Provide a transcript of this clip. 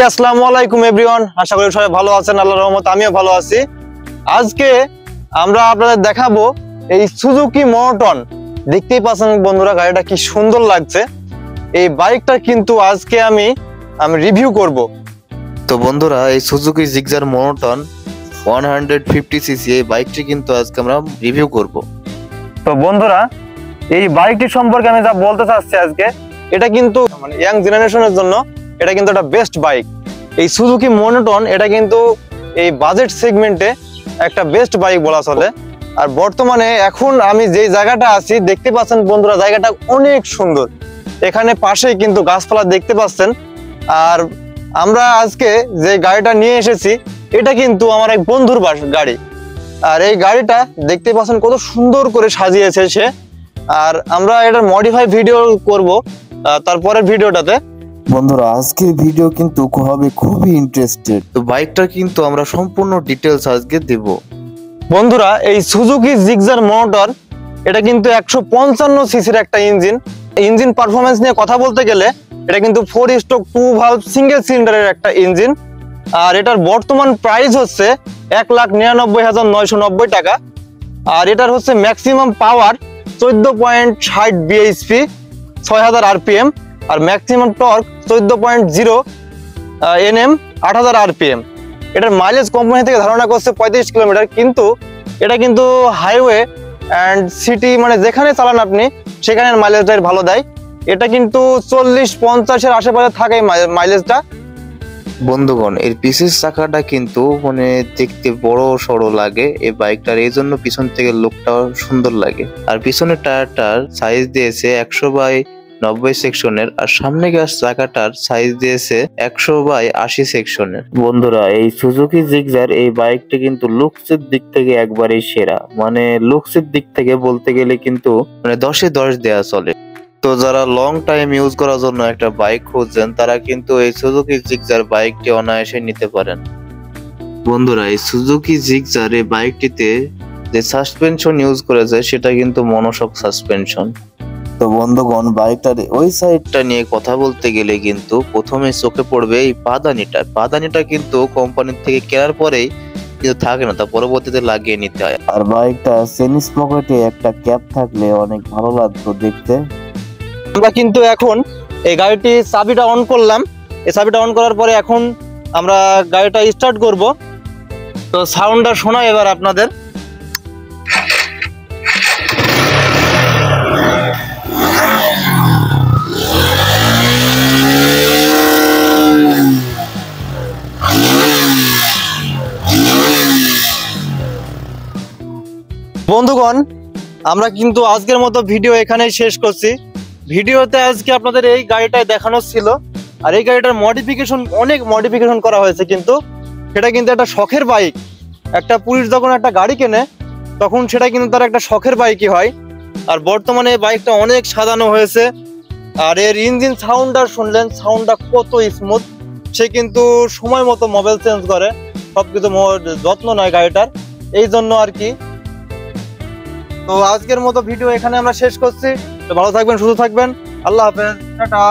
আসসালামু আলাইকুম এভরিওয়ান, আশা করি সবাই ভালো আছেন। আল্লাহর রহমতে আমিও ভালো আছি। আজকে আমরা আপনাদের দেখাবো এই সুজুকি মনোটন। দেখতেই পাচ্ছেন বন্ধুরা, গাড়িটা কি সুন্দর লাগছে। এই বাইকটা কিন্তু আজকে আমি রিভিউ করব। তো বন্ধুরা, এই সুজুকি জিক্সার মনোটন 150cc এই বাইকটি কিন্তু আজকে আমরা রিভিউ করব। তো বন্ধুরা, এই বাইকটি সম্পর্কে আমি যা বলতে চাচ্ছি আজকে, এটা কিন্তু মানে ইয়াং জেনারেশনের জন্য এটা কিন্তু একটা বেস্ট বাইক। এই সুজুকি মনোটন এটা কিন্তু এই বাজেট সেগমেন্টে একটা বেস্ট বাইক বলা চলে। আর বর্তমানে এখন আমি যে জায়গাটা আছি দেখতে পাচ্ছেন বন্ধুরা, জায়গাটা অনেক সুন্দর। এখানে পাশেই কিন্তু গাছপালা দেখতে পাচ্ছেন। আর আমরা আজকে যে গাড়িটা নিয়ে এসেছি এটা কিন্তু আমার এক বন্ধুর গাড়ি। আর এই গাড়িটা দেখতে পাচ্ছেন কত সুন্দর করে সাজিয়েছে সে। আর আমরা এটার মডিফাই ভিডিও করব তারপরের ভিডিওটাতে। বন্ধুরা, আজকের ভিডিও কিন্তু হবে খুবই ইন্টারেস্টেড। তো বাইকটা কিন্তু আমরা সম্পূর্ণ ডিটেইলস আজকে দেব। বন্ধুরা, এই সুজুকি জিক্সার মনোটন এটা কিন্তু 155 সিসির একটা ইঞ্জিন পারফরমেন্স নিয়ে কথা বলতে গেলে এটা কিন্তু 4/2 ভালভ সিঙ্গেল সিলিন্ডারের একটা ইঞ্জিন। আর এটার বর্তমান প্রাইস হচ্ছে 1,99,990 টাকা। আর এটার হচ্ছে ম্যাক্সিমাম পাওয়ার 14.60 bhp, 6000 rpm। আর ম্যাক্সিমাম টর্ক 14.0 Nm, 8000 rpm। এটার মাইলেজ কোম্পানি থেকে ধারণা করছে 35 কিলোমিটার, কিন্তু এটা কিন্তু হাইওয়ে অ্যান্ড সিটি মানে যেখানে চালান আপনি সেখানে মাইলেজটা ভালো দেয়। এটা কিন্তু 40-50-এর আশেপাশে থাকে মাইলেজটা। বন্ধুগণ, এর পিছের চাকাটা কিন্তু মানে দেখতে বড় সড়ো লাগে এই বাইকটার, এই জন্য পিছন থেকে লুকটা সুন্দর লাগে। আর পিছনের টায়ারটার সাইজ দিয়েছে 100/90 সেকশনের, আর সামনে গ্যাস চাকাটার সাইজ দিয়েছে 100/80 সেকশনের। বন্ধুরা, এই সুজুকি জিক্সার এই বাইকটি কিন্তু লুকসের দিক থেকে একবারেই সেরা। মানে লুকসের দিক থেকে বলতে গেলে কিন্তু মানে 10-এ 10 দেয়া চলে। তো যারা লং টাইম ইউজ করার জন্য একটা বাইক খুঁজছেন তারা কিন্তু এই সুজুকি জিক্সার বাইকটি অনায়াসে নিতে পারেন। বন্ধুরা, এই সুজুকি জিক্সার এই বাইকটিতে যে সাসপেনশন ইউজ করেছে সেটা কিন্তু মনোশক সাসপেনশন। তো বন্ধুগণ, বাইকটার ওই সাইডটা নিয়ে কথা বলতে গেলে কিন্তু প্রথমে চোখে পড়বে এই পাদানিটা কিন্তু কোম্পানি থেকে কেনার পরেই কিন্তু থাকে না, তা পরবর্তীতে লাগিয়ে নিতে হয়। আর বাইকটা চেনিস পকেটে একটা ক্যাপ থাকলে অনেক ভালো লাগতো দেখতে। আমরা কিন্তু এখন এই গাড়িটি চাবিটা অন করলাম। এই চাবিটা অন করার পরে এখন আমরা গাড়িটা স্টার্ট করব। তো সাউন্ডটা শোনাই এবার আপনাদের। বন্ধুগণ, আমরা কিন্তু আজকের মতো ভিডিও এখানেই শেষ করছি। ভিডিওতে আজকে আপনাদের এই গাড়িটাই দেখানো ছিল। আর এই গাড়িটার অনেক মডিফিকেশন করা হয়েছে, কিন্তু সেটা কিন্তু একটা শখের বাইক। একটা পুলিশ যখন একটা গাড়ি কেনে তখন সেটা কিন্তু তার একটা শখের বাইকই হয়। আর বর্তমানে এই বাইকটা অনেক সাজানো হয়েছে। আর এর ইঞ্জিন সাউন্ডটা শুনলেন, সাউন্ডটা কত স্মুথ। সে কিন্তু সময় মতো মোবাইল চেঞ্জ করে, সবকিছু যত্ন নেয় গাড়িটার, এই জন্য আর কি। তো আজকের মতো ভিডিও এখানে আমরা শেষ করছি। তো ভালো থাকবেন, সুস্থ থাকবেন। আল্লাহ হাফেজ, টাটা।